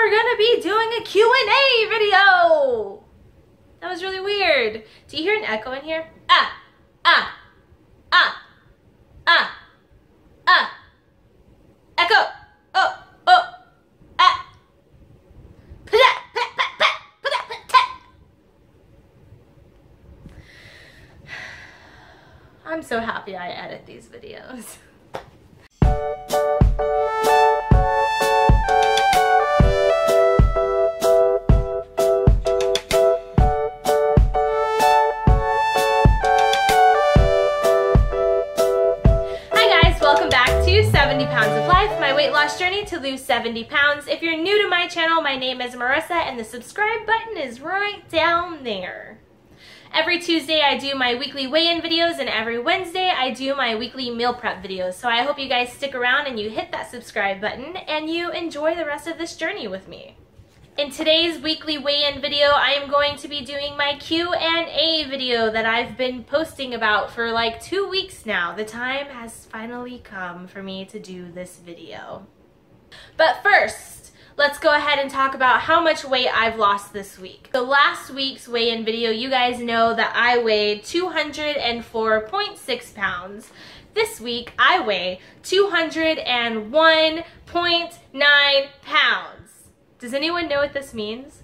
we're gonna be doing a Q&A video. That was really weird. Do you hear an echo in here? Echo. I'm so happy I edit these videos. Welcome back to 70 Pounds of Life, my weight loss journey to lose 70 pounds. If you're new to my channel, my name is Marissa and the subscribe button is right down there. Every Tuesday I do my weekly weigh-in videos and every Wednesday I do my weekly meal prep videos. So I hope you guys stick around and you hit that subscribe button and you enjoy the rest of this journey with me. In today's weekly weigh-in video, I am going to be doing my Q&A video that I've been posting about for like 2 weeks now. The time has finally come for me to do this video. But first, let's go ahead and talk about how much weight I've lost this week. So last week's weigh-in video, you guys know that I weighed 204.6 pounds. This week, I weigh 201.9 pounds. Does anyone know what this means?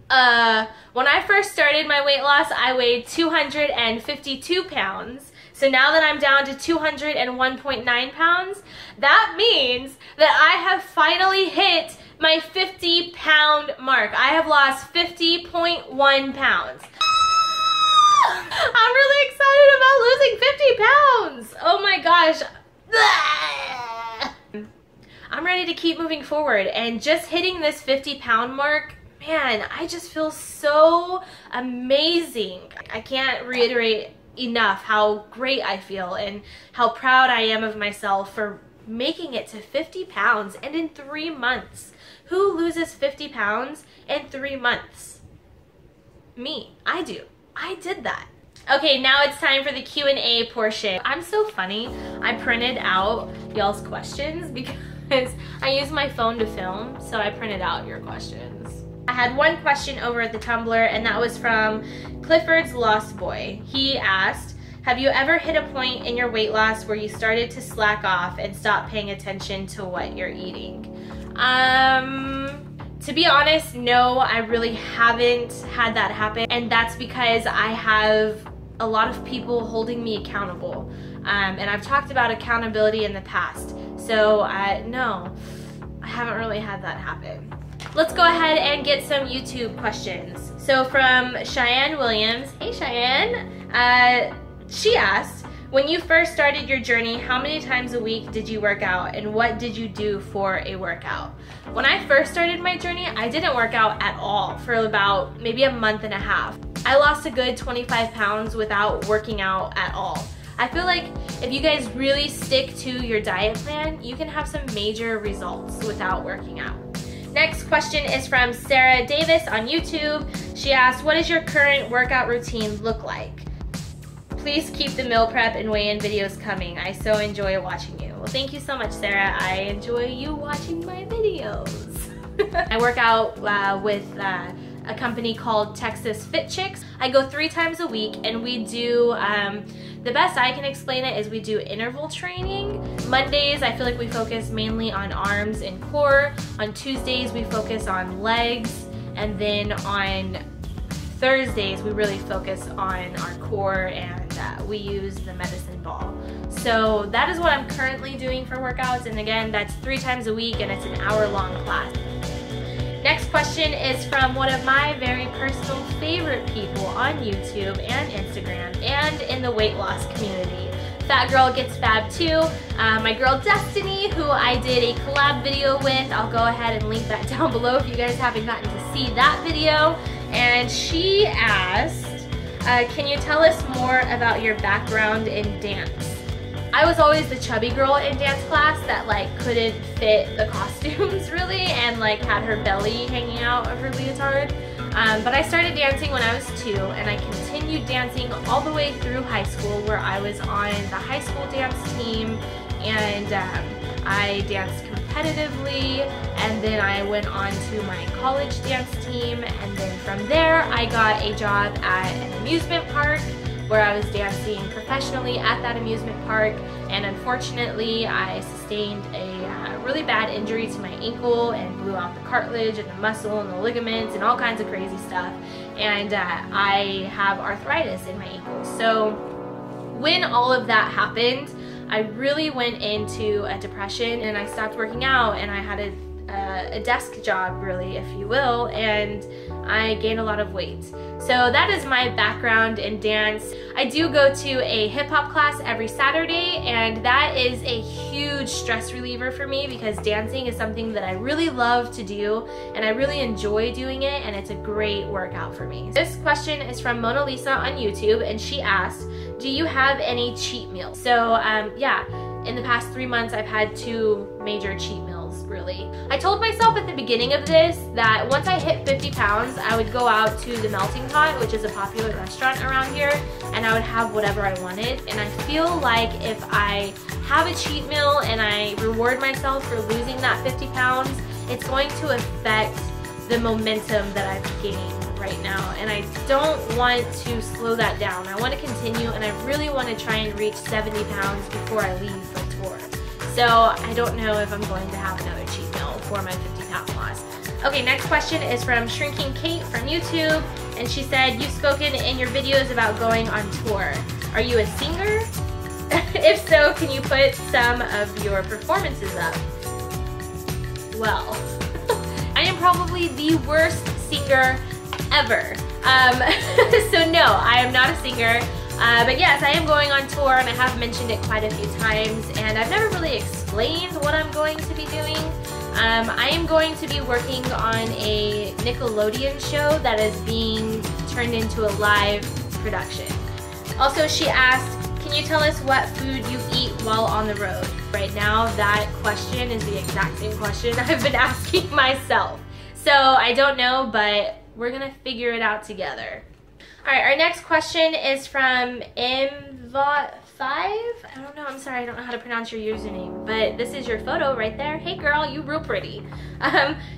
When I first started my weight loss, I weighed 252 pounds. So now that I'm down to 201.9 pounds, that means that I have finally hit my 50-pound mark. I have lost 50.1 pounds. I'm really excited about losing 50 pounds. Oh my gosh. I'm ready to keep moving forward, and just hitting this 50-pound mark, man, I just feel so amazing. I can't reiterate enough how great I feel and how proud I am of myself for making it to 50 pounds and in 3 months. Who loses 50 pounds in 3 months? Me. I do. I did that. Okay, now it's time for the Q&A portion. I'm so funny. I printed out y'all's questions because I use my phone to film, so I printed out your questions. I had one question over at the Tumblr, and that was from Clifford's Lost Boy. He asked, have you ever hit a point in your weight loss where you started to slack off and stop paying attention to what you're eating? To be honest, no, I really haven't had that happen, and that's because I have a lot of people holding me accountable. And I've talked about accountability in the past. So no, I haven't really had that happen. Let's go ahead and get some YouTube questions. So from Cheyenne Williams, hey Cheyenne, she asked, when you first started your journey, how many times a week did you work out and what did you do for a workout? When I first started my journey, I didn't work out at all for about maybe a month and a half. I lost a good 25 pounds without working out at all. I feel like if you guys really stick to your diet plan, you can have some major results without working out. Next question is from Sarah Davis on YouTube. She asked, what does your current workout routine look like? Please keep the meal prep and weigh-in videos coming. I so enjoy watching you. Well, thank you so much, Sarah. I enjoy you watching my videos. I work out with a company called Texas Fit Chicks. I go 3 times a week, and we do, the best I can explain it is we do interval training. Mondays, I feel like we focus mainly on arms and core. On Tuesdays, we focus on legs. And then on Thursdays, we really focus on our core, and we use the medicine ball. So that is what I'm currently doing for workouts. And again, that's 3 times a week, and it's an hour-long class. Next question is from one of my very personal favorite people on YouTube and Instagram and in the weight loss community. Fat Girl Gets Fab Too. My girl Destiny, who I did a collab video with. I'll go ahead and link that down below if you guys haven't gotten to see that video. And she asked, can you tell us more about your background in dance? I was always the chubby girl in dance class that like couldn't fit the costumes really and like had her belly hanging out of her leotard. But I started dancing when I was 2, and I continued dancing all the way through high school, where I was on the high school dance team, and I danced competitively competitively, and then I went on to my college dance team, and then from there I got a job at an amusement park where I was dancing professionally at that amusement park, and unfortunately I sustained a really bad injury to my ankle and blew out the cartilage and the muscle and the ligaments and all kinds of crazy stuff, and I have arthritis in my ankle. So when all of that happened, I really went into a depression, and I stopped working out, and I had a desk job, really, if you will, and I gained a lot of weight. So that is my background in dance. I do go to a hip-hop class every Saturday, and that is a huge stress reliever for me because dancing is something that I really love to do, and I really enjoy doing it, and it's a great workout for me. This question is from Mona Lisa on YouTube, and she asked, do you have any cheat meals? So yeah, in the past 3 months I've had 2 major cheat meals, really. I told myself at the beginning of this that once I hit 50 pounds, I would go out to the Melting Pot, which is a popular restaurant around here, and I would have whatever I wanted. And I feel like if I have a cheat meal and I reward myself for losing that 50 pounds, it's going to affect the momentum that I've gained right now, and I don't want to slow that down. I want to continue, and I really want to try and reach 70 pounds before I leave for tour. So I don't know if I'm going to have another cheat meal for my 50-pound loss. Okay, next question is from Shrinking Kate from YouTube, and she said, you've spoken in your videos about going on tour. Are you a singer? If so, can you put some of your performances up? Well, I am probably the worst singer ever. So no, I am not a singer. But yes, I am going on tour, and I have mentioned it quite a few times, and I've never really explained what I'm going to be doing. I am going to be working on a Nickelodeon show that is being turned into a live production. Also, she asked, can you tell us what food you eat while on the road? Right now, that question is the exact same question I've been asking myself. So I don't know, but we're gonna figure it out together. All right, our next question is from Mvot5. I don't know, I'm sorry, I don't know how to pronounce your username, but this is your photo right there. Hey girl, you real pretty.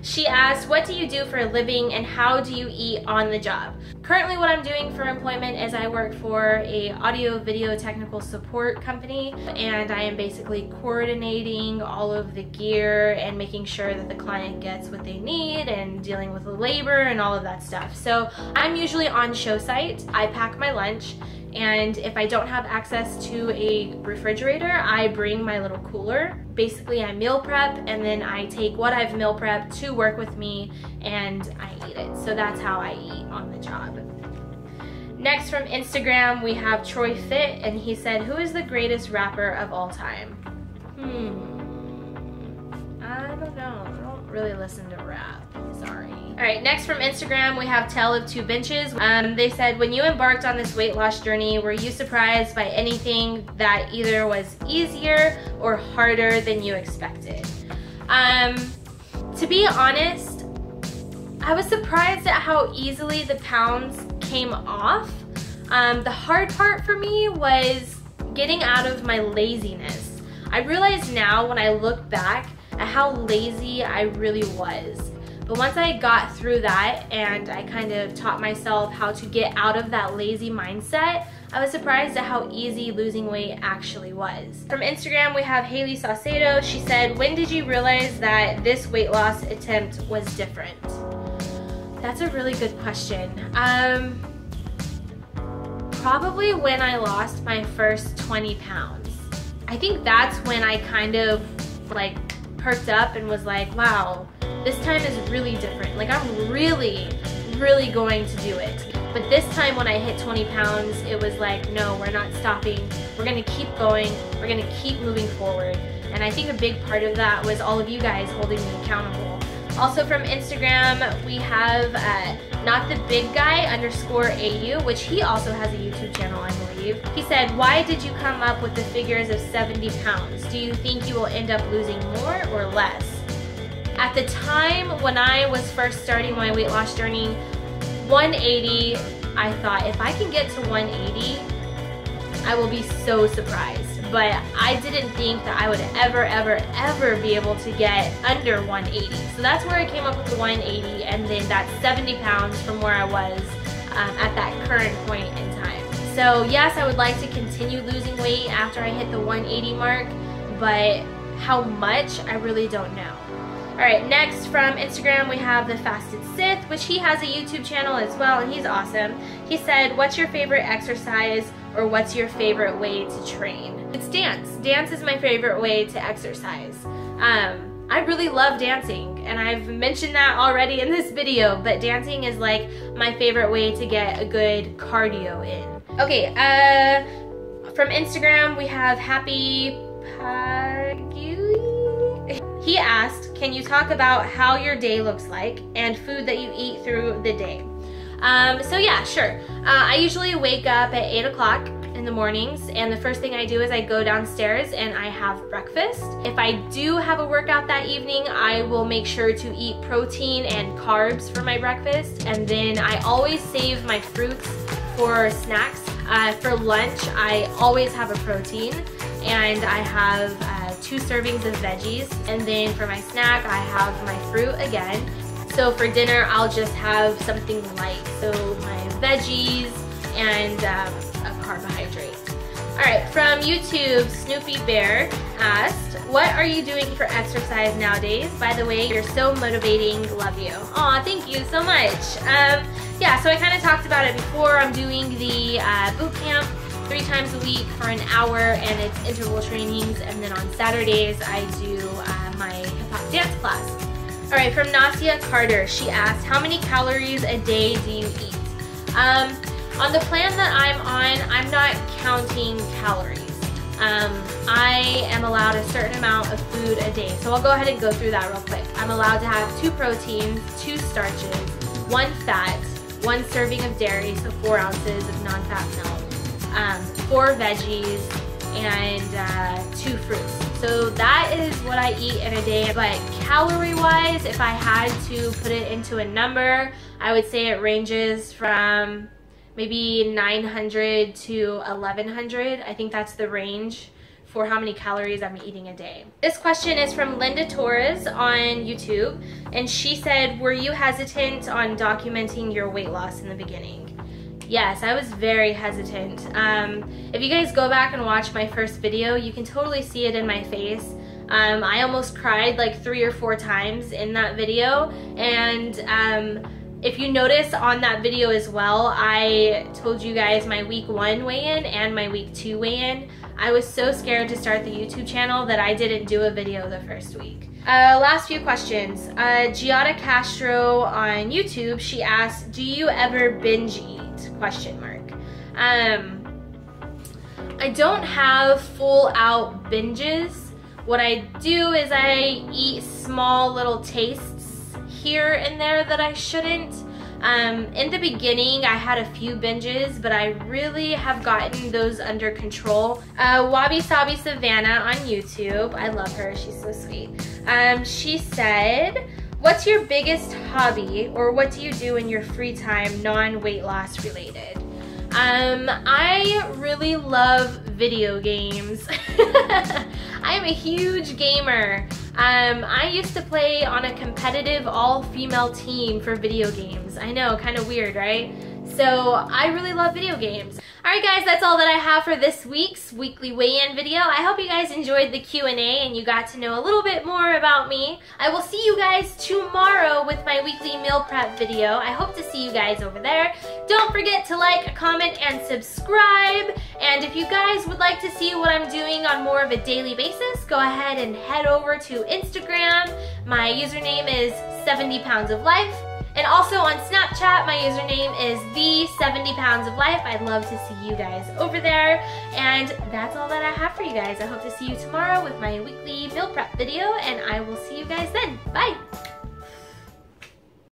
She asked, what do you do for a living and how do you eat on the job? Currently what I'm doing for employment is I work for a audio video technical support company, and I am basically coordinating all of the gear and making sure that the client gets what they need and dealing with the labor and all of that stuff. So I'm usually on show site. I pack my lunch, and if I don't have access to a refrigerator, I bring my little cooler. Basically, I meal prep, and then I take what I've meal prepped to work with me, and I eat it. So that's how I eat on the job. Next from Instagram, we have Troy Fit, and he said, who is the greatest rapper of all time? I don't know. I don't really listen to rap. Sorry. All right, next from Instagram, we have Tale of Two Benches. They said, when you embarked on this weight loss journey, were you surprised by anything that either was easier or harder than you expected? To be honest, I was surprised at how easily the pounds came off. The hard part for me was getting out of my laziness. I realize now when I look back at how lazy I really was. But once I got through that and I kind of taught myself how to get out of that lazy mindset, I was surprised at how easy losing weight actually was. From Instagram, we have Haley Saucedo. She said, when did you realize that this weight loss attempt was different? That's a really good question. Probably when I lost my first 20 pounds. I think that's when I kind of like perked up and was like, wow, this time is really different. Like I'm really going to do it. But this time when I hit 20 pounds, it was like, no, we're not stopping. We're gonna keep going. We're gonna keep moving forward. And I think a big part of that was all of you guys holding me accountable. Also from Instagram, we have NotTheBigGuy_AU, which he also has a YouTube channel, I believe. He said, why did you come up with the figures of 70 pounds? Do you think you will end up losing more or less? At the time when I was first starting my weight loss journey, 180, I thought if I can get to 180, I will be so surprised. but I didn't think that I would ever be able to get under 180. So that's where I came up with the 180, and then that's 70 pounds from where I was at that current point in time. So yes, I would like to continue losing weight after I hit the 180 mark, but how much, I really don't know. Alright, next from Instagram we have the Fasted Sith, which he has a YouTube channel as well, and he's awesome. He said, what's your favorite exercise, or what's your favorite way to train? It's dance. Dance is my favorite way to exercise. I really love dancing, and I've mentioned that already in this video, but dancing is like my favorite way to get a good cardio in. Okay, from Instagram we have Happy He asked, can you talk about how your day looks like and food that you eat through the day? So yeah, sure. I usually wake up at 8 o'clock in the mornings, and the first thing I do is I go downstairs and I have breakfast. If I do have a workout that evening, I will make sure to eat protein and carbs for my breakfast, and then I always save my fruits for snacks. For lunch, I always have a protein, and I have 2 servings of veggies, and then for my snack I have my fruit again. So for dinner I'll just have something light, so my veggies and a carbohydrate. Alright, from YouTube, Snoopy Bear asked, what are you doing for exercise nowadays? By the way, you're so motivating, love you. Aw, thank you so much. Yeah, so I kind of talked about it before. I'm doing the boot camp 3 times a week for an hour, and it's interval trainings, and then on Saturdays I do my hip-hop dance class. Alright, from Nasia Carter, she asked, how many calories a day do you eat? On the plan that I'm on, I'm not counting calories. I am allowed a certain amount of food a day, so I'll go ahead and go through that real quick. I'm allowed to have 2 proteins, 2 starches, 1 fat, 1 serving of dairy, so 4 ounces of non-fat milk, 4 veggies, and 2 fruits. So that is what I eat in a day, but calorie-wise, if I had to put it into a number, I would say it ranges from maybe 900 to 1100. I think that's the range for how many calories I'm eating a day. This question is from Linda Torres on YouTube, and she said, were you hesitant on documenting your weight loss in the beginning? Yes, I was very hesitant. If you guys go back and watch my first video, you can totally see it in my face. I almost cried like 3 or 4 times in that video, and if you notice on that video as well, I told you guys my week 1 weigh-in and my week 2 weigh-in. I was so scared to start the YouTube channel that I didn't do a video the first week. Last few questions. Giada Castro on YouTube, she asked, do you ever binge eat? Question mark. I don't have full out binges. What I do is I eat small little tastes here and there that I shouldn't. In the beginning I had a few binges, but I really have gotten those under control. Wabi Sabi Savannah on YouTube, I love her, she's so sweet. She said, what's your biggest hobby, or what do you do in your free time non-weight loss related? I really love video games. I'm a huge gamer. I used to play on a competitive all-female team for video games. I know, kind of weird, right? So I really love video games. Alright guys, that's all that I have for this week's weekly weigh-in video. I hope you guys enjoyed the Q&A and you got to know a little bit more about me. I will see you guys tomorrow with my weekly meal prep video. I hope to see you guys over there. Don't forget to like, comment, and subscribe. And if you guys would like to see what I'm doing on more of a daily basis, go ahead and head over to Instagram. My username is 70 Pounds of Life. And also on Snapchat, my username is the 70 Pounds of Life. I'd love to see you guys over there. And that's all that I have for you guys. I hope to see you tomorrow with my weekly meal prep video, and I will see you guys then. Bye!